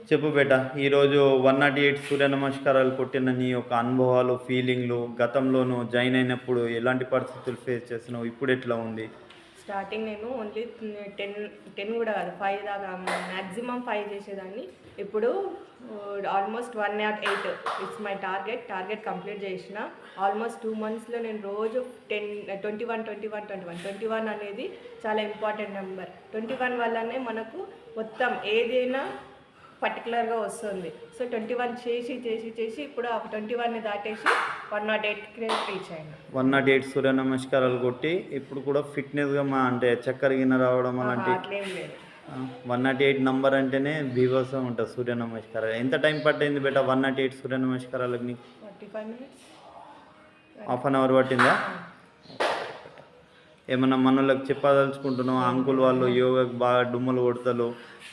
చెప్పు బేట. ఈరోజు 108 సూర్య నమస్కారాలు కొట్టిన నీ యొక్క అనుభవాలు, ఫీలింగ్‌లు గతంలోను జాయిన్ అయినప్పుడు ఎలాంటి పరిస్థితులు ఫేస్ చేస్తున్నావు? ఇప్పుడెట్లా ఉంది? స్టార్టింగ్ నేను ఓన్లీ 10 10 కూడా కాదు 5 దాకా మ్యాక్సిమం 5 చేసేదాన్ని. ఇప్పుడు almost 108 it's my target complete చేసిన. ఆల్మోస్ట్ 2 మంత్స్లో నేను రోజు 21 అనేది చాలా ఇంపార్టెంట్ నెంబర్. 21 వల్లనే మనకు మొత్తం ఏదైనా పర్టికులర్గా వస్తుంది. సో 21 చేసి ఇప్పుడు ఆ 21ని దాటేసి 108కి రీచ్ అయినా. 108 సూర్య నమస్కారాలు కొట్టి ఇప్పుడు కూడా ఫిట్‌నెస్‌గా అంటే చక్కర గిన్నె రావడం అలాంటి అట్లేం లేదు. 108 నంబర్ అంటేనే బీభత్సం ఉంటది సూర్య నమస్కారాలు. ఎంత టైం పట్టింది బేట 108 సూర్య నమస్కారాలకు నీకు? 45 మినిట్స్. హాఫ్ అన్ అవర్ పట్టిందా? ఏమన్నా మనోళ్ళకి చెప్పదలుచుకుంటున్నావా? అంకుల్ వాళ్ళు యోగాకి బాగా డుమ్మలు కొడతారు.